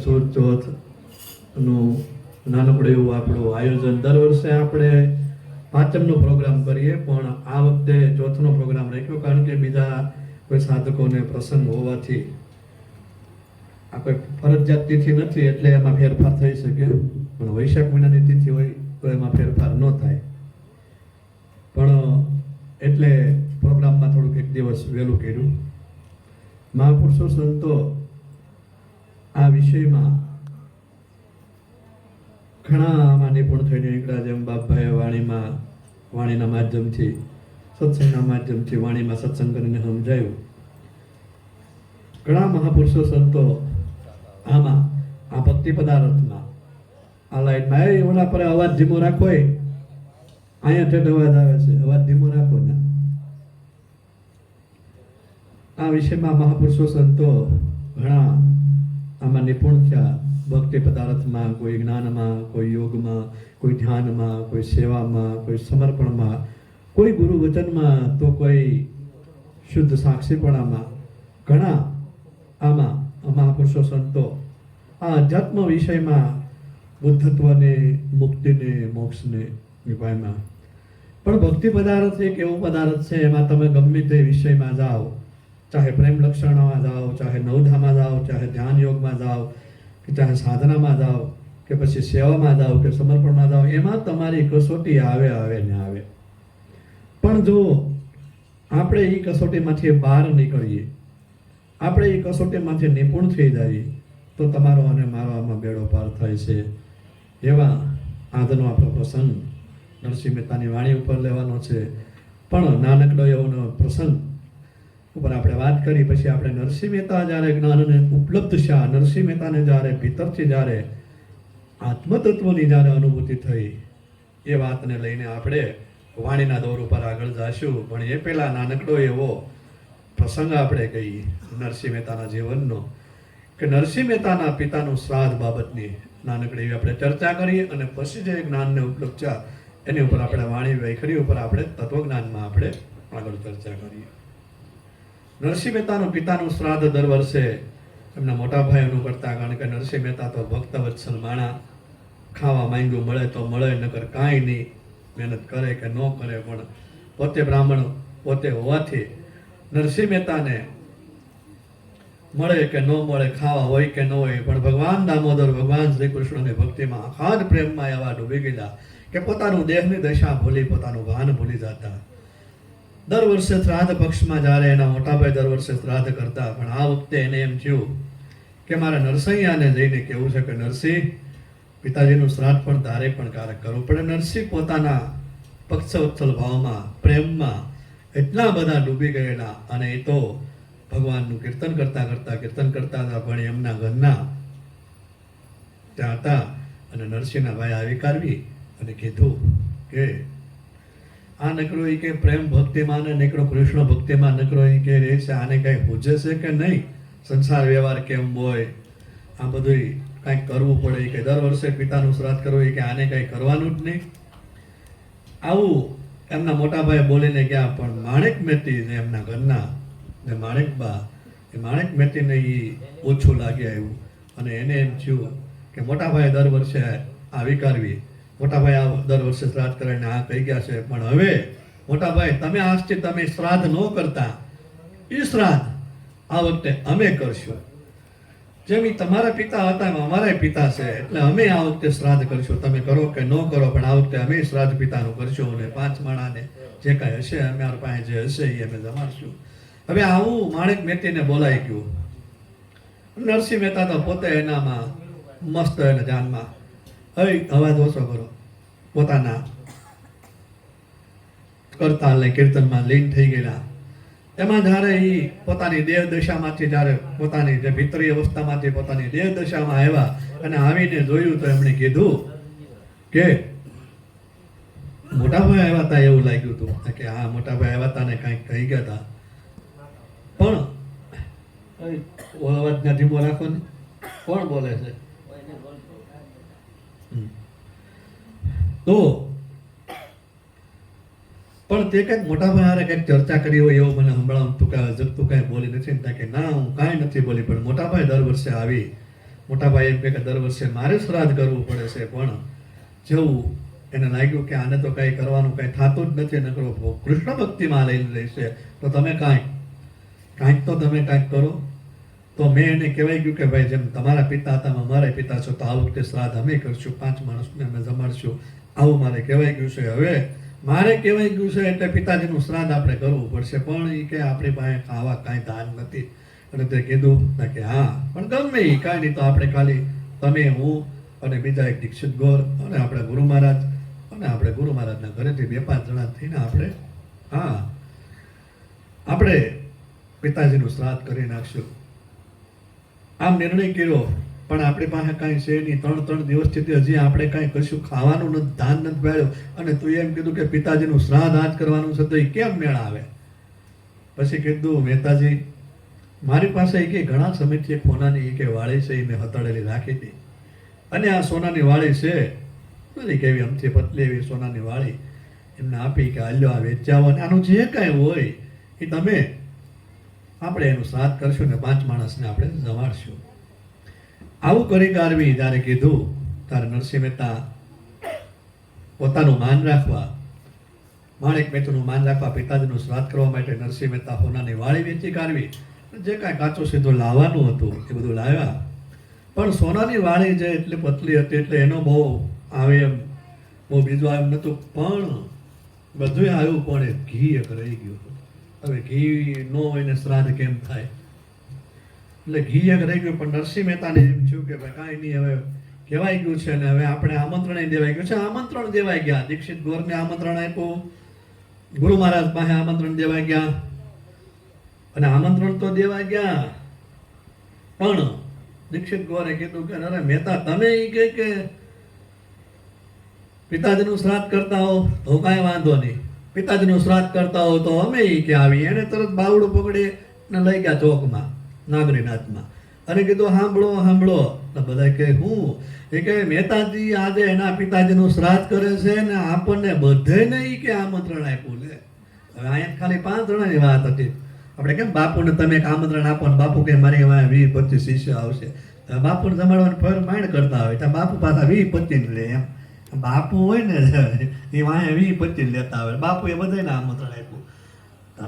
સુદ ચોથનું નાનકડું એવું આપણું આયોજન. દર વર્ષે આપણે પાંચમનો પ્રોગ્રામ કરીએ, પણ આ વખતે ચોથનો પ્રોગ્રામ રાખ્યો, કારણ કે બીજા કોઈ સાધકોને પ્રસંગ હોવાથી આ કોઈ ફરજિયાત તિથિ નથી, એટલે એમાં ફેરફાર થઈ શકે. પણ વૈશાખ મહિનાની તિથિ હોય તો એમાં ફેરફાર ન થાય. પણ એટલે પ્રોગ્રામમાં થોડુંક એક દિવસ વહેલું કર્યું. મહાપુરુષો સંતો આ વિષયમાં ઘણા આમાં નિપુણ થઈને નીકળ્યા. જેમ બાપભાઈએ વાણીના માધ્યમથી, સત્સંગના માધ્યમથી વાણીમાં સત્સંગ કરીને સમજાયું. ઘણા મહાપુરુષો સંતો આમાં આ ભક્તિ પદાર્થમાં આ લાઈનમાં ઓલા પર અવાજ ધીમો રાખો, અહીંયા ઠેઠ અવાજ આવે છે, અવાજ ધીમો રાખો ને. આ વિષયમાં મહાપુરુષો સંતો ઘણા આમાં નિપુણ થયા. ભક્તિ પદાર્થમાં, કોઈ જ્ઞાનમાં, કોઈ યોગમાં, કોઈ ધ્યાનમાં, કોઈ સેવામાં, કોઈ સમર્પણમાં, કોઈ ગુરુ વચનમાં, તો કોઈ શુદ્ધ સાક્ષીપણામાં. ઘણા આમાં મહાપુરુષો સંતો આ અધ્યાત્મ વિષયમાં બુદ્ધત્વને, મુક્તિને, મોક્ષને નિભાવમાં. પણ ભક્તિ પદાર્થ એક એવો પદાર્થ છે, એમાં તમે ગમે તે વિષયમાં જાઓ, ચાહે પ્રેમ લક્ષણમાં જાઓ, ચાહે નવધામાં જાઓ, ચાહે ધ્યાન યોગમાં જાઓ, કે ચાહે સાધનામાં જાઓ, કે પછી સેવામાં જાઓ, કે સમર્પણમાં જાઓ, એમાં તમારી કસોટી આવે ને આવે. પણ જો આપણે એ કસોટીમાંથી બહાર નીકળીએ, આપણે એ કસોટીમાંથી નિપુણ થઈ જઈએ, તો તમારો અને મારો આમાં બેડો પાર થાય છે. એવા આજનો આપણો પ્રસંગ નરસિંહ મહેતાની વાણી ઉપર લેવાનો છે. પણ નાનકડો એવો પ્રસંગ ઉપર આપણે વાત કરી. પછી આપણે નરસિંહ મહેતા જ્યારે જ્ઞાનને ઉપલબ્ધ છે, નરસિંહ મહેતાને જ્યારે ભીતરથી જ્યારે આત્મતત્વની જ્યારે અનુભૂતિ થઈ, એ વાતને લઈને આપણે વાણીના દોર ઉપર આગળ જઈશું. પણ એ પહેલા નાનકડો એવો પ્રસંગ આપણે કહીએ નરસિંહ મહેતાના જીવનનો, કે નરસિંહ મહેતાના પિતાનું શ્રાદ્ધ બાબતની નાનકડી એવી આપણે ચર્ચા કરીએ, અને પછી જે જ્ઞાનને ઉપલબ્ધ છે એની ઉપર આપણે વાણી વૈખરી ઉપર આપણે તત્વજ્ઞાનમાં આપણે આગળ ચર્ચા કરીએ. નરસિંહ મહેતાનું પિતાનું શ્રાદ્ધ દર વર્ષે એમના મોટા ભાઈઓનું કરતા, કારણ કે નરસિંહ મહેતા તો ભક્ત વત્સલ માણા. ખાવા માંગ્યું મળે તો મળે, નકર કાંઈ નહીં, મહેનત કરે કે ન કરે. પણ પોતે બ્રાહ્મણ પોતે હોવાથી નરસિંહ મહેતાને મળે કે ન મળે, ખાવા હોય કે ન હોય, પણ ભગવાન દામોદર, ભગવાન શ્રી કૃષ્ણની ભક્તિમાં અખાધ પ્રેમમાં એવા ડૂબી ગયેલા કે પોતાનું દેહની દશા ભૂલી, પોતાનું ભાન ભૂલી જતા. દર વર્ષે શ્રાદ્ધ પક્ષમાં જ્યારે એના મોટાભાઈ દર વર્ષે શ્રાદ્ધ કરતા, પણ આ વખતે એને એમ થયું કે મારે નરસૈયાને જઈને કહેવું છે કે નરસિંહ, પિતાજીનું શ્રાદ્ધ પણ તારે પણ કારક કરવું પડે. નરસિંહ પોતાના પક્ષવત્સલ ભાવમાં, પ્રેમમાં એટલા બધા ડૂબી ગયેલા, અને એ તો ભગવાનનું કીર્તન કરતા હતા. પણ એમના ઘરના ત્યાં હતા, અને નરસિંહના ભાઈ આવી કાઢવી અને કીધું કે આ નકરો એ કે પ્રેમ ભક્તિમાં ને નકરો કૃષ્ણ ભક્તિમાં નકરો એ કે રહે છે, આને કઈ પૂજે છે કે નહીં, સંસાર વ્યવહાર કેમ હોય, આ બધું કંઈક કરવું પડે કે દર વર્ષે પિતાનું શ્રાદ્ધ કરવું, કે આને કંઈ કરવાનું જ નહીં. આવું એમના મોટા ભાઈ બોલીને ગયા. પણ માણેક મેતી ને એમના ઘરના ને માણેકબા, એ માણેક મેતીને એ ઓછું લાગી આવ્યું, અને એને એમ થયું કે મોટા ભાઈ દર વર્ષે આવી કરવી, મોટાભાઈ આ દર વર્ષે શ્રાદ્ધ કરીને આ કહી ગયા છે, પણ હવે મોટાભાઈ તમે આજથી તમે શ્રાદ્ધ ન કરતા, એ શ્રાદ્ધ આ વખતે અમે કરશું. જેમ એ તમારા પિતા હતા એમ અમારા પિતા છે, એટલે અમે આ વખતે શ્રાદ્ધ કરશું. તમે કરો કે ન કરો, પણ આ વખતે અમે શ્રાદ્ધ પિતાનું કરશું, અને 5 માણાને જે કાંઈ હશે અમારા પાસે જે હશે એ અમે જમાડશું. હવે આવું માણેક મહેતીને બોલાઈ ગયું. નરસિંહ મહેતા તો પોતે એનામાં મસ્ત, એને ધ્યાનમાં અવાજ ઓછો કરો, પોતાના કરતાલ ને કીર્તનમાં લીન થઈ ગયેલા. એમાં જ્યારે એ પોતાની દેહ દશામાંથી, જ્યારે પોતાની જે ભીતરી અવસ્થામાંથી પોતાની દેહ દશામાં આવ્યા, અને આવીને જોયું તો એમણે કીધું કે મોટાભાઈ આવ્યા હતા, એવું લાગ્યું હતું કે હા મોટાભાઈ આવ્યા હતા ને કંઈક કહી ગયા હતા. પણ અવાજ ના ધીમો રાખો ને, કોણ બોલે છે? તો પણ તે કંઈક મોટા ભાઈ કંઈક ચર્ચા કરી હોય એવું મને સંભળાવું. તું કાંઈ બોલી નથી ને? કે ના, હું કાંઈ નથી બોલી, પણ મોટા ભાઈ દર વર્ષે આવી મોટા ભાઈ એમ કહે કે દર વર્ષે મારે શ્રાદ્ધ કરવું પડે છે, પણ જેવું એને લાગ્યું કે આને તો કંઈ કરવાનું કંઈ થતું જ નથી, નકરો કૃષ્ણ ભક્તિમાં લઈને રહેશે, તો તમે કાંઈક તો તમે કાંઈક કરો. તો મેં એને કહેવાય ગયું કે ભાઈ જેમ તમારા પિતા હતા અમારા પિતા છો, તો આ વખતે શ્રાદ્ધ અમે કરશું, 5 માણસને અમે જમાડશું, આવું મારે કહેવાય ગયું છે. હવે મારે કહેવાય ગયું છે એટલે પિતાજીનું શ્રાદ્ધ આપણે કરવું પડશે, પણ એ કે આપણી પાસે આવા કાંઈ દાન નથી. અને તે કીધું કે હા, પણ ગમે એ કાંઈ નહીં, તો આપણે ખાલી તમે, હું અને બીજા એક દીક્ષિત ગોર અને આપણે ગુરુ મહારાજ અને આપણે ગુરુ મહારાજના ઘરેથી 2-5 જણા થઈને આપણે પિતાજીનું શ્રાદ્ધ કરી નાખશું. આમ નિર્ણય કર્યો, પણ આપણી પાસે કાંઈ છે નહીં. 3 દિવસથી હજી આપણે કાંઈ કશું ખાવાનું નથી, ધાન નથી પાડ્યું, અને તું એમ કીધું કે પિતાજીનું શ્રાદ્ધ આજ કરવાનું છે, તો એ કેમ મેળ આવે? પછી કીધું મહેતાજી, મારી પાસે કે ઘણા સમયથી એક સોનાની કે વાળી છે, એ મેં હતાડેલી રાખી હતી, અને આ સોનાની વાળી છે બધી કેવી અમથી પતલી એવી સોનાની વાળી એમને આપી કે હાલ્યો આ વેચાવો, અને આનું જે કાંઈ હોય એ તમે આપણે એનું શ્રાદ્ધ કરશું ને 5 માણસને આપણે જમાડશું. આવું કરી કારવી જ્યારે કીધું ત્યારે નરસિંહ મહેતા પોતાનું માન રાખવા, માણેક મહેતાનું માન રાખવા, પિતાજીનું શ્રાદ્ધ કરવા માટે નરસિંહ મહેતા સોનાની વાળી વેચી કાઢવી, જે કાંઈ કાચો સીધો લાવવાનું હતું એ બધું લાવ્યા. પણ સોનાની વાળી જે એટલી પતલી હતી એટલે એનો બહુ આવે એમ બહુ બીજું એમ નહોતું, પણ બધું આવ્યું, પણ એ ઘી એક રહી ગયું. હવે ઘી ન હોય ને શ્રાદ્ધ કેમ થાય? એટલે ઘી એક રહી ગયું. પણ નરસિંહ મહેતાને એમ થયું કે ભાઈ કાંઈ નહીં, હવે કહેવાય ગયું છે ને હવે આપણે આમંત્રણ દેવાઈ ગયું છે. આમંત્રણ દેવાઈ ગયા, દીક્ષિત ગોરને આમંત્રણ આપ્યું, ગુરુ મહારાજ પાસે આમંત્રણ દેવાઈ ગયા, અને આમંત્રણ તો દેવા ગયા, પણ દીક્ષિત ગોરે કીધું કે અરે મહેતા, તમે એ કે પિતાજીનું શ્રાદ્ધ કરતા હો તો કાંઈ વાંધો નહીં, પિતાજીનું શ્રાદ્ધ કરતા હો તો અમે એ કે આવી. એને તરત બાવડું પકડી ને લઈ ગયા ચોકમાં, નાગરીનાથમાં, અને કીધું સાંભળો. બધા કે હું? એ કે મહેતાજી આજે એના પિતાજીનું શ્રાદ્ધ કરે છે ને આપણને બધાને એ કે આમંત્રણ આપ્યું. લે, હવે અહીંયા ખાલી 5 જણાની વાત હતી. આપણે કેમ બાપુને તમે એક આમંત્રણ આપો ને બાપુ કે મારી એમાં 20-25 શિષ્ય આવશે, બાપુને જમાડવાની ફર માંડ કરતા હોય, ત્યાં બાપુ પાછા 20-25 લે. એમ બાપુ હોય ને એ વાંહે 20-25 લેતા હોય, બાપુએ બધાને આમંત્રણ આપ્યું.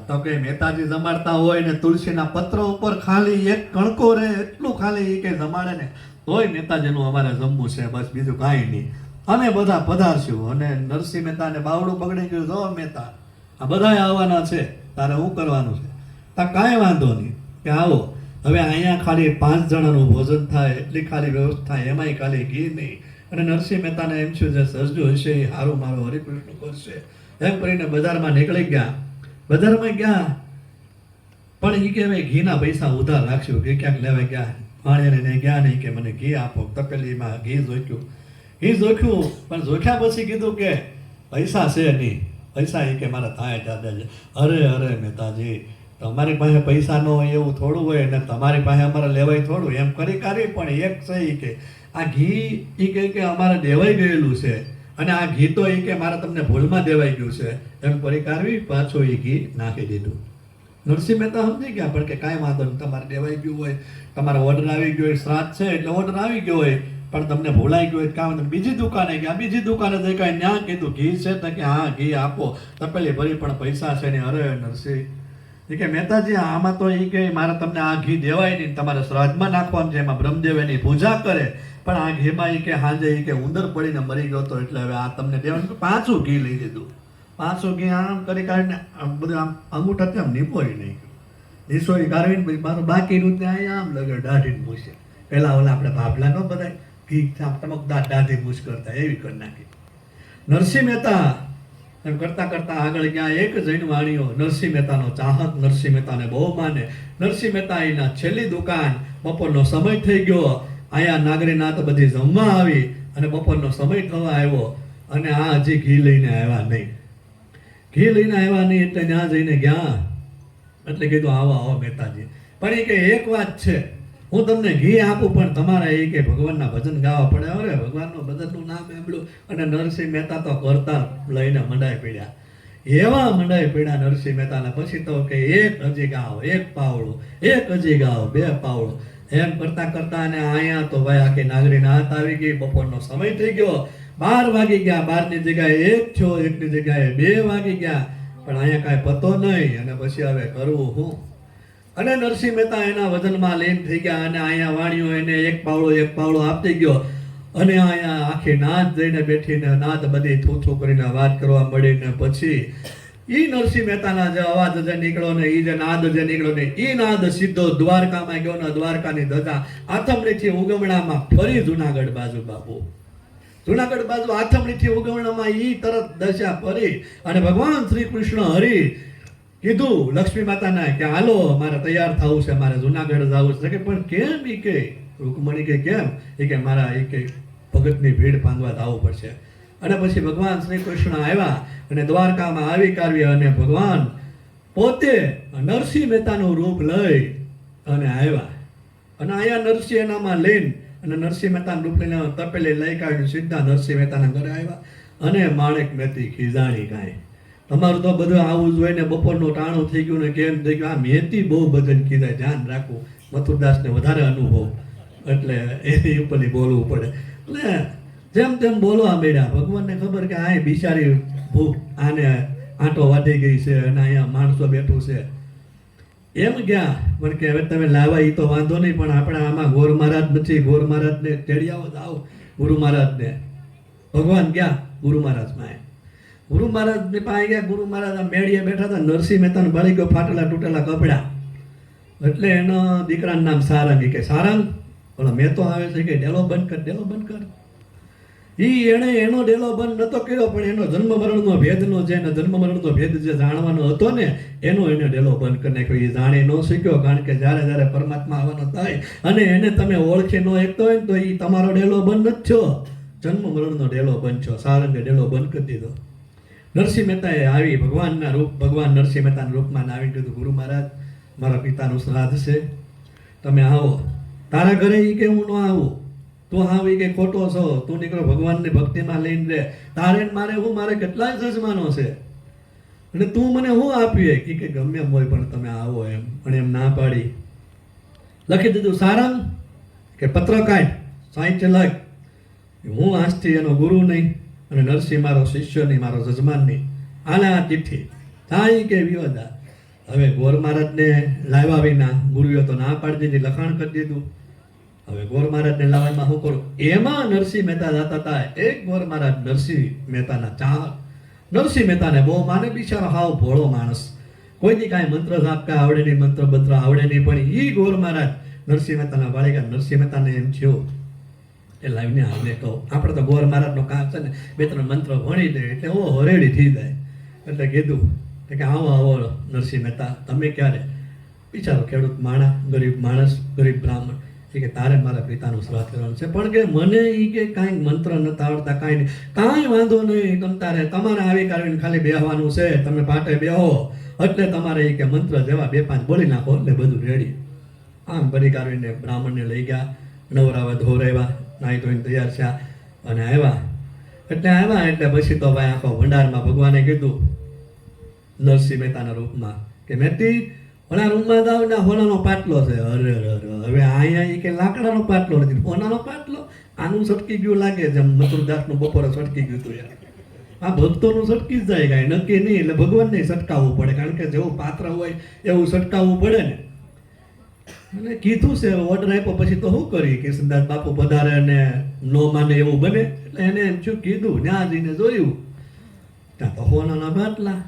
તો કે મહેતાજી જમાડતા હોય ને તુલસીના પત્ર ઉપર ખાલી એક કણકો રહે એટલું ખાલી એ કે જમાડે ને તોય મહેતાજીનું અમારે જમવું છે, બસ બીજું કાંઈ નહીં, અમે બધા પધારશું. અને નરસિંહ મહેતાને બાવડું પકડી ગયું, જો મહેતા આ બધાય આવવાના છે, તારે શું કરવાનું છે? કાંઈ વાંધો નહીં કે આવો. હવે અહીંયા ખાલી 5 જણાનું ભોજન થાય એટલી ખાલી વ્યવસ્થા, એમાંય ખાલી ઘી નહીં. અને નરસિંહ મહેતાને એમ છે જે સર્જુ હશે એ સારું મારો હરિકૃષ્ણ કરશે એમ કરીને બજારમાં નીકળી ગયા. બજારમાં ગયા, પણ એ કહેવાય ઘીના પૈસા ઉધાર રાખશું, ઘી ક્યાંક લેવા ગયા, પાણીને ગયા નહીં કે મને ઘી આપો. તપેલીમાં ઘી જોખ્યું, પણ જોખ્યા પછી કીધું કે પૈસા છે નહીં, પૈસા એ કે મારા થાય દાદા છે. અરે મહેતાજી, તમારી પાસે પૈસા ન હોય એવું થોડું હોય, ને તમારી પાસે અમારે લેવાય થોડું, એમ કરી કાઢી. પણ એક છે એ કે આ ઘી એ કે અમારે દેવાઈ ગયેલું છે, અને આ ઘી તો એ કે મારે તમને ભૂલમાં દેવાઈ ગયું છે, એમ કરી કાઢવી. પાછું એ ઘી નાખી દીધું. નરસિંહ મહેતા સમજી ગયા, પણ કે કાંઈ વાંધો નહીં, તમારે દેવાઈ ગયું હોય, તમારો ઓર્ડર આવી ગયો હોય, શ્રાદ્ધ છે એટલે ઓર્ડર આવી ગયો હોય, પણ તમને ભૂલાઈ ગયું હોય કાંઈ વાંધો. બીજી દુકાને ગયા, બીજી દુકાને જઈ કાંઈ ત્યાં કીધું ઘી છે, તો કે હા ઘી આપો, તપેલી ભરી, પણ પૈસા છે ને. અરે નરસિંહ એ કે મહેતાજી આમાં તો એ કે મારે તમને આ ઘી દેવાય નહીં, તમારે શ્રાદ્ધમાં નાખવાનું છે, એમાં બ્રહ્મદેવ એની પૂજા કરે, પણ આ ઘીમાં એ કે હાજે એ કે ઉંદર પડીને મરી ગયો હતો, એટલે હવે આ તમને દેવાનું. પાછું ઘી લઈ લીધું, પાછું ઘી આમ કરી કાઢીને બધું આમ અંગૂઠા તેમ નીપોઈ નહીં, નીસોઈ કાઢવીને પછી પાછું બાકીનું ત્યાં આમ લગે દાઢીને મૂછે. પહેલાં ઓલા આપણે ભાભલા ન બધાય ઘી તમક દાઢી મૂછ કરતા, એવી કરી નાખી. નરસિંહ મહેતા એમ કરતા આગળ ગયા. એક જૈન વાણીઓ નરસિંહ મહેતાનો ચાહક, નરસિંહ મહેતાને બહુ માને. નરસિંહ મહેતા એના છેલ્લી દુકાન, બપોરનો સમય થઈ ગયો, અહીંયા નાગરીનાથ બધી જમવા આવી, અને બપોરનો સમય થવા આવ્યો, અને આ હજી ઘી લઈને આવ્યા નહીં. એટલે ત્યાં જઈને ગયા, એટલે કીધું આવો મહેતાજી. પણ એ કે એક વાત છે, હું તમને ઘી આપું, પણ તમારે એ કે ભગવાનના ભજન ગાવા પડે. અરે ભગવાનનું ભજનનું નામ સાંભળ્યું, અને નરસિંહ મહેતા તો કરતા લઈને મંડાઈ પડ્યા, એવા મંડાઈ પડ્યા નરસિંહ મહેતાના. પછી તો કે એક હજી ગાવ, એક પાવડું, એક હજી ગાવ, 2 પાવડું, એમ કરતા કરતા અને અહીંયા તો ભાઈ આખી નાગરી નાત આવી ગઈ. બપોરનો સમય થઈ ગયો, 12 વાગી ગયા. 12 ની જગ્યાએ 1 થયો, 1 ની જગ્યાએ 2 વાગી ગયા. પણ અહીંયા કાંઈ પતો નહીં. અને પછી હવે કરવું શું? અને નરસિંહ મહેતા એના વજનમાં લીન થઈ ગયા. અને અહીંયા વાણીઓ એને એક પાવડો આપતી ગયો. અને અહીંયા આખી નાદ જઈને બેઠીને નાદ બધી થૂથું કરીને વાત કરવા મળીને પછી ઈ નરસિંહ મહેતાના જે અવાજ જે નીકળ્યો ને ઈ જે નાદ જે નીકળ્યો ને ઈ નાદ સીધો દ્વારકામાં ગયો ને દ્વારકાની ધજા આથમણીથી ઉગમણામાં ફરી જુનાગઢ બાજુ બાપુ. જુનાગઢ બાજુ આથમણીથી ઉગમણામાં ઈ તરત દશા ફરી. અને ભગવાન શ્રી કૃષ્ણ હરિ કીધું લક્ષ્મી માતાને કે હાલો મારે તૈયાર થવું છે, મારે જુનાગઢ જવું છે. કે પણ કેમ? ઈ કે રૂકમણી કે કેમ? એ કે મારા એ કે ભગતની ભીડ પાંગવા આવવું પડશે. અને પછી ભગવાન શ્રી કૃષ્ણ આવ્યા અને દ્વારકામાં આવી કાઢવી. અને ભગવાન પોતે નરસિંહ મહેતાનું રૂપ લઈ અને આવ્યા. અને અહીંયા નરસિંહ એનામાં લઈને અને નરસિંહ મહેતાનું રૂપ લઈને તપેલી લઈ કાઢ્યું. સીધા નરસિંહ મહેતાના ઘરે આવ્યા. અને માણેક મહેતી ખીજાણી કાંઈ તમારું તો બધું આવું જ હોય ને બપોરનું ટાણું થઈ ગયું ને કેમ થઈ ગયું. આ મહેતી બહુ બધાને કીધા, ધ્યાન રાખવું. મથુરદાસને વધારે અનુભવ એટલે એની ઉપરથી બોલવું પડે. એટલે જેમ તેમ બોલવા માંડ્યા. ભગવાનને ખબર કે આ બિચારી ભૂખ આને આંટો વાટી ગઈ છે અને અહીંયા માણસો બેઠું છે. એમ ગયા પણ કે હવે તમે લાવા એ તો વાંધો નહીં, પણ આપણે આમાં ગોર મહારાજ નથી. ગોર મહારાજને તેડી આવો આવો ગુરુ મહારાજને. ભગવાન ગયા ગુરુ મહારાજમાં. ગુરુ મહારાજની પાસે ગયા. ગુરુ મહારાજ મેળીએ બેઠા હતા. નરસિંહ મહેતાને બળી ગયો ફાટેલા તૂટેલા કપડા. એટલે એનો દીકરાનું નામ સારંગ. કે સારંગ ઓલો મેં તો આવે છે કે ડેલો બંધ કર, ડેલો બંધ કર. એણે એનો ડેલો બંધ નતો કર્યો, પણ એનો જન્મ મરણનો ભેદનો જે જન્મ મરણનો ભેદ જે જાણવાનો હતો ને એનો એને ડેલો બંધ કરી નાખ્યો. એ જાણી ન શીખ્યો, કારણ કે જ્યારે જ્યારે પરમાત્મા આવવાનો થાય અને એને તમે ઓળખી ન એકતો હોય ને તો એ તમારો ડેલો બંધ નથી થયો, જન્મ મરણનો ડેલો બંધ થયો. સારંગે ડેલો બંધ કરી દીધો. નરસિંહ મહેતાએ આવી ભગવાનના રૂપ, ભગવાન નરસિંહ મહેતાના રૂપમાં આવીને કીધું ગુરુ મહારાજ મારા પિતાનું શ્રાદ્ધ છે, તમે આવો. તારા ઘરે એ કે હું ન આવું, તું આવી કે ખોટો છો, તું નીકળો ભગવાનની ભક્તિમાં લઈને રે. તારે મારે હું મારે કેટલાય જજમાનો છે અને તું મને હું આપ્યું કે ગમે એમ હોય પણ તમે આવો એમ. પણ એમ ના પાડી. લખી દીધું સારંગ કે પત્ર કાઢ, સાહિત્ય લખ, હું આજથી એનો ગુરુ નહીં અને નરસિંહ મારો શિષ્ય નહીં, મારો જજમાન નહીં. આલા આ ચિઠ્ઠી થાય કે વિવાદા. હવે ગોર મહારાજને લાવ્યા વિના ગુરુએ તો ના પાડી દીધી, લખાણ કરી દીધું. હવે ગોર મહારાજને લાવવામાં શું કરું? એમાં નરસિંહ મહેતા જતા હતા. એક ગોર મહારાજ નરસિંહ મહેતાના ચાહક. નરસિંહ મહેતાને બહુ માને, બિચારો હાવ ભોળો માણસ, કોઈની કાંઈ મંત્ર ઝાપકા આવડે નહીં, મંત્ર બંત્ર આવડે નહીં. પણ એ ગોર મહારાજ નરસિંહ મહેતાના બાળકા. નરસિંહ મહેતાને એમ થયું એ લાવીને આમને કહું, આપણે તો ગોર મહારાજનો કામ છે ને 2-3 મંત્ર ભણી દે એટલે ઓ હરેડી થઈ જાય. એટલે કીધું કે આવો આવો નરસિંહ મહેતા, તમે ક્યારે? બિચારો ખેડૂત માણસ, ગરીબ માણસ, ગરીબ બ્રાહ્મણ. કે તારે મારા પિતાનું શ્રાદ્ધ કરવાનું છે, પણ કે મને એ કે કાંઈ મંત્ર નથી આવડતા, કાંઈ નહીં. કાંઈ વાંધો નહીં, તમ તારે તમારે આવી કાઢીને ખાલી બેહવાનું છે, તમે પાટે બેહો એટલે તમારે એ કે મંત્ર જેવા 2-5 બોલી નાખો એટલે બધું રેડી. આમ બધી કાઢીને બ્રાહ્મણને લઈ ગયા, નવરાવા ધોરાવ્યા, નાહી ધોઈને તૈયાર થયા અને આવ્યા. એટલે પછી તો ભાઈ આખો ભંડારમાં ભગવાને કીધું નરસિંહ મહેતાના રૂપમાં કે મહેતી ઓલા રૂમમાં જાવ ને હોનાનો પાટલો છે. અરે હવે અહીંયા કે લાકડાનો પાટલો નથી, હોનાનો પાટલો. આનું સટકી ગયું લાગે, જેમ મથુરદાસનું બપોરે સટકી ગયું હતું યાર. આ ભક્તોનું સટકી જ જાય, કાંઈ નક્કી નહીં. એટલે ભગવાનને સટકાવવું પડે, કારણ કે જેવું પાત્ર હોય એવું સટકાવવું પડે ને. અને કીધું છે, ઓર્ડર આપ્યો પછી તો શું કરી? કિશનદાસ બાપુ પધારે ને નો માને એવું બને. એટલે એને એમ શું કીધું, ત્યાં જઈને જોયું ત્યાં તો હોનાના પાટલા.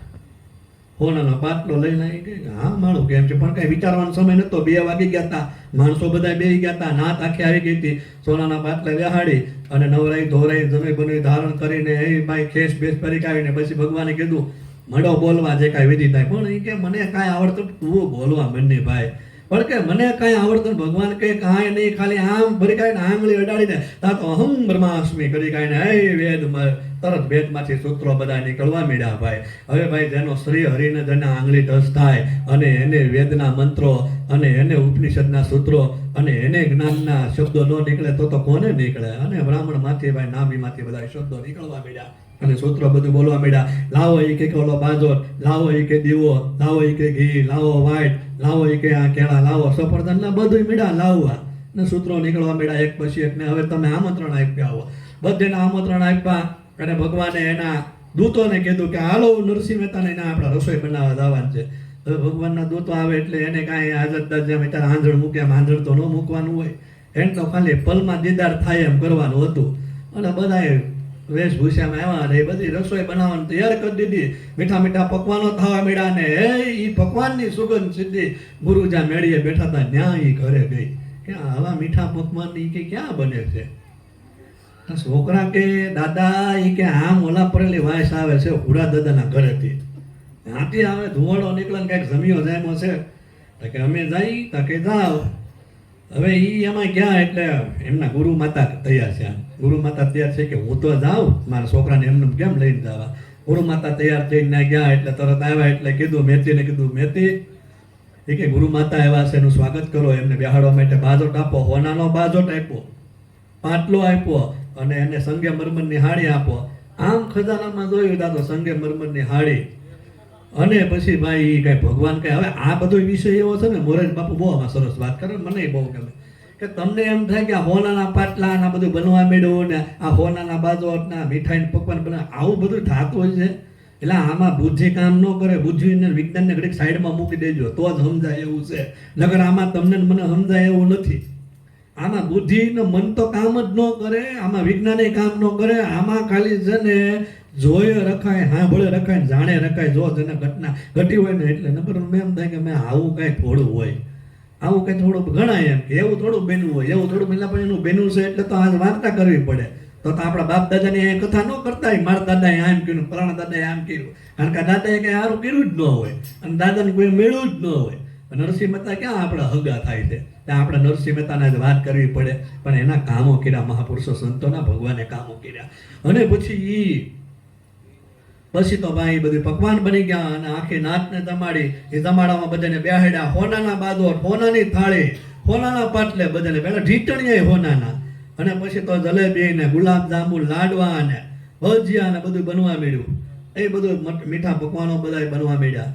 હોનાનો પાટલો લઈને આવી ગઈ. હા માણું કેમ છે, પણ કઈ વિચારવાનો સમય નતો. 2 વાગી ગયા હતા, માણસો બધા બેસી ગયા હતા, નાત આખી આવી ગઈ હતી. સોનાના પાટલા બેહાડી અને નવરાઈ ધોરાઈ જમી બની ધારણ કરીને એ ભાઈ ખેસ બેસ કરી કાઢીને પછી ભગવાને કીધું મળો બોલવા જે કાંઈ વિધિ થાય. પણ એ કે મને કાંઈ આવડતું, તું બોલવા મને ભાઈ. પણ કે મને કાંઈ આવડતું. ભગવાન કે કાંઈ નહીં, ખાલી આમ ભરી કાઢીને આંગળી અડાડીને તા તો અહમ બ્રહ્માસ્મિ કરી કાઢીને એ વેદ તરત વેદમાંથી સૂત્રો બધા નીકળવા માંડ્યા ભાઈ. હવે ભાઈ જેનો શ્રી હરિને જેને આંગળી ટચ થાય અને એને વેદના મંત્રો અને એને ઉપનિષદના સૂત્રો અને એને જ્ઞાનના શબ્દો ન નીકળે તો કોને નીકળે? અને બ્રાહ્મણમાંથી ભાઈ નાભીમાંથી બધા શબ્દો નીકળવા માંડ્યા અને સૂત્રો બધું બોલવા માંડ્યા. લાવો એ કે ઓલો બાજોર, લાવો એ કે દીવો, લાવો એ કે ઘી, લાવો વાઈટ, લાવો એ કે આ કેળા, લાવો સફરજન, બધું મીડા લાવવા. ને સૂત્રો નીકળવા મળ્યા એક પછી એક ને હવે તમે આમંત્રણ આપ્યા હો. બધાને આમંત્રણ આપ્યા અને ભગવાને એના દૂતોને કીધું કે હાલો નરસિંહ મહેતાને એના આપણા રસોઈ બનાવવા જવાનું છે. હવે ભગવાનના દૂતો આવે એટલે એને કાંઈ હાજર જેમ અત્યારે આંધણ મૂક્યા આંધણ તો ન મૂકવાનું હોય. એને તો ખાલી પલમાં દીદાર થાય એમ કરવાનું હતું. અને બધાએ વેશભૂષામાં આવ્યા અને એ બધી રસોઈ બનાવવાની તૈયાર કરી દીધી. મીઠા મીઠા પકવાનો થવા મળ્યા ને એ પકવાનની સુગંધ સીધી ગુરુ જ્યાં મેળીએ બેઠા હતા ત્યાં એ ઘરે ગઈ કે આવા મીઠા પકવાન કે ક્યાં બને છે. છોકરા કે દાદા એ કે આમ ઓલા પરેલી વાયસ આવે છે હુરા દાદાના ઘરેથી. ત્યાંથી આવે ધુવાડો નીકળે ને કંઈક જમ્યો જાયમો છે કે અમે જઈ તો કે જાઓ. હવે એ એમાં ગયા એટલે એમના ગુરુ માતા તૈયાર છે. ગુરુ માતા તૈયાર છે કે હું તો જાઉં મારા છોકરાને એમને કેમ લઈને જવા. ગુરુ માતા તૈયાર થઈને ગયા એટલે તરત આવ્યા એટલે કીધું મેથીને કીધું મેથી એ કે ગુરુ માતા આવ્યા છે એનું સ્વાગત કરો. એમને બેહાડવા માટે બાજોટ આપો. હોનાનો બાજોટ આપ્યો, પાટલો આપ્યો અને એને સંગે મરમરની હાડી આપો. આમ ખજાનામાં જોયું દાદો સંગે મરમરની હાડી. અને પછી ભાઈ કઈ ભગવાન કઈ હવે આ બધો વિષય એવો છે ને મોરેજ બાપુ બહુ આમાં સરસ વાત કરે મને બહુ ગમે કે તમને એમ થાય કે આ હોનાના પાટલા ના બધું બનવા માંડ્યું ને આ હોનાના બાજોટ ના મીઠાઈ પકવાન બને આવું બધું થતું હોય છે. એટલે આમાં બુદ્ધિ કામ ન કરે. બુદ્ધિને વિજ્ઞાનને ઘડીક સાઈડમાં મૂકી દેજો તો જ સમજાય એવું છે. નકર આમાં તમને મને સમજાય એવું નથી. આમાં બુદ્ધિનું મન તો કામ જ ન કરે, આમાં વિજ્ઞાને કામ ન કરે. આમાં ખાલી છે ને જોયે રખાય, સાંભળે રખાય, જાણે રખાય. જો જેને ઘટના ઘટી હોય ને એટલે નકર એમ થાય કે મેં આવું કંઈ થોડું હોય, આવું કંઈ થોડું ગણાય એમ કે એવું થોડું બન્યું હોય, એવું થોડું પેલા પણ એનું બન્યું છે એટલે તો આજ વાર્તા કરવી પડે. તો આપણા બાપ દાદાની એ કથા ન કરતા હોય મારા દાદાએ આમ કર્યું, પરાણા દાદાએ આમ કર્યું. કારણ કે દાદાએ કંઈ સારું કર્યું જ ન હોય અને દાદાને કોઈ મેળવું જ ન હોય. નરસિંહ મહેતા ક્યાં આપણા હગા થાય છે? ત્યાં આપણે નરસિંહ મહેતાને જ વાત કરવી પડે. પણ એના કામો કર્યા મહાપુરુષો સંતોના, ભગવાને કામો કર્યા. અને પછી તો ભાઈ બધું પકવાન બની ગયા અને આખી નાતને જમાડી. એ જમાડામાં બધાને બેહાડ્યા. હોનાના બાજોટ, હોનાની થાળી, હોનાના પાટલે બધાને પહેલા ઢીટણીયા હોનાના. અને પછી તો જલેબી ને ગુલાબ જાંબુ, લાડવા ને ભજીયા ને બધું બનવા માંડ્યું. એ બધું મીઠા પકવાનો બધા બનવા માંડ્યા.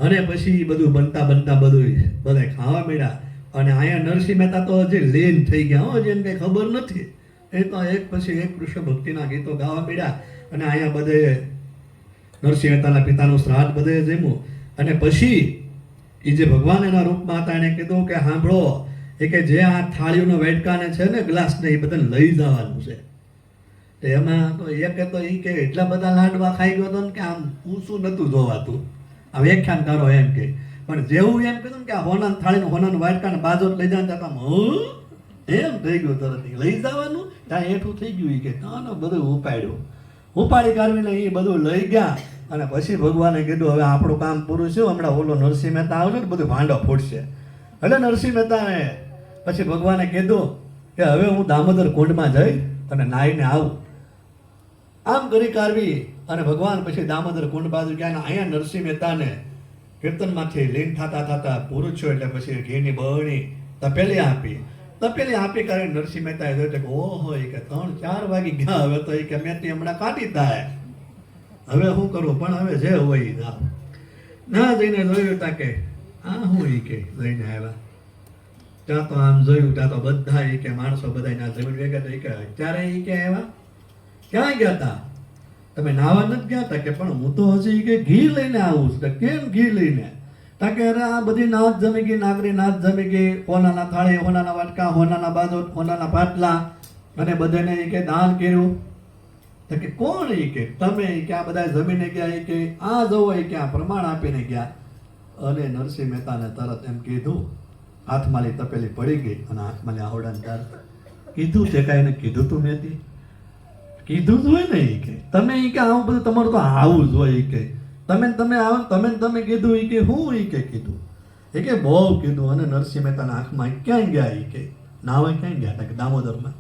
અને પછી બધું બનતા બધા ખાવા માંડ્યા. અને અહીંયા નરસિંહ મહેતા તો હજી લીન થઈ ગયા હો, જેને કંઈ ખબર નથી. એ તો એક પછી એક કૃષ્ણ ભક્તિના ગીતો ગાવા માંડ્યા. અને અહીંયા બધે નરસિંહ મહેતાના પિતાનું શ્રાદ્ધ બધે જમ્યું. અને પછી એ જે ભગવાન એના રૂપમાં હતા એને કીધું કે સાંભળો એ કે જે આ થાળીઓનો વેટકાને છે ને ગ્લાસને એ બધાને લઈ જવાનું છે. તો એમાં તો એક તો એ કે એટલા બધા લાડવા ખાઈ ગયો હતો ને કે આમ ઊંચું નહોતું જોવાતું. આ વ્યાખ્યાન કરો એમ કે પણ જેવું એમ કીધું ને કે આ હોનાની થાળીનું હોનાનું વાટકાને બાજોટ લઈ જવાનું ત્યાં એમ થઈ ગયું તરત લઈ જવાનું ત્યાં હેઠું થઈ ગયું. એ કે કાનો બધું ઉપાડી કાઢવીને એ બધું લઈ ગયા. અને પછી ભગવાને કીધું હવે આપણું કામ પૂરું છે. હમણાં ઓલો નરસિંહ મહેતા આવશે ને બધું ભાંડો ફૂટશે. એટલે નરસિંહ મહેતાને પછી ભગવાને કીધું કે હવે હું દામોદર કુંડમાં જઈ અને નાહીને આવું. આમ કરી કાઢવી. અને ભગવાન પછી દામોદર કુંડ બાજુ ગયા. અહીંયા નરસિંહ મહેતાને કીર્તનમાંથી લીન થતા પૂરું થયું. એટલે પછી ઘીની બહણી તપેલી આપી કરીને નરસિંહ મહેતાએ જોયું કે ઓહો એ કે 3-4 વાગી ગયા. હવે તો એ કે મેથી હમણાં કાઢી થાય, હવે શું કરવું? પણ હવે જે હોય ના જઈને જોયું તા કે આ હું એ કે લઈને આવ્યા. ત્યાં તો આમ જોયું ત્યાં તો બધા એ કે માણસો બધા ના જમીન ભેગા એ કે અત્યારે એ કે આવ્યા ક્યાં ગયા હતા તમે? નાવા નથી ગયા હતા કે પણ હું તો હજી કે ઘી લઈને આવું છું. કેમ ઘી લઈને? તાકે અરે આ બધી નાચ જમી ગઈ, નાગરી નાચ જમી ગઈ. હોનાના થાળી, હોનાના વાટકા, હોનાના બાજોટ, હોનાના પાટલા અને બધાને એ કે દાન કર્યું. તો કે કોણ? એ કે તમે કે આ બધા જમીને ગયા. એ કે આ જવો એ કે આ પ્રમાણ આપીને ગયા. અને નરસિંહ મહેતાને તરત એમ કીધું, હાથમાલી તપેલી પડી ગઈ અને હાથમાલી આવડાને તાર કીધું છે કાંઈ એને કીધું તું મેથી કીધું જ હોય ને. એ કે તમે એ કે આવું બધું તમારું તો આવું જ હોય. એ કે તમે આવો તમે કીધું. એ કે હું એ કે કીધું. એ કે બહુ કીધું. અને નરસિંહ મહેતાના આંખમાં ક્યાંય ગયા? એ કે નાવા ક્યાંય ગયા હતા કે દામોદરમાં.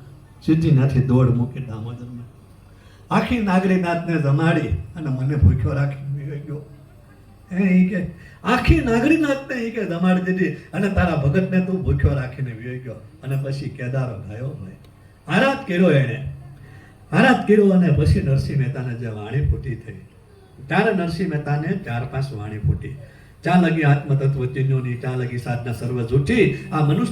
સીધી નાથી દોડ મૂકી દામોદરમાં. આખી નાગરીનાથને જમાડી અને મને ભૂખ્યો રાખી ગયો. એ કે આખી નાગરીનાથને એ કે જમાડી દીધી અને તારા ભગતને તું ભૂખ્યો રાખીને વી ગયો. અને પછી કેદારો ગાયો હોય આરાધ કર્યો. એણે આરાધ કર્યો. અને પછી નરસિંહ મહેતાને જે વાણી ફૂટી થઈ ત્યારે નરસિંહ મહેતાને 4-5 વાણી ફૂટી. ચા લગી આત્મતત્વ ચિહ્નોની, ચા લગી સાધના સર્વ જૂઠી. આ મનુષ્ય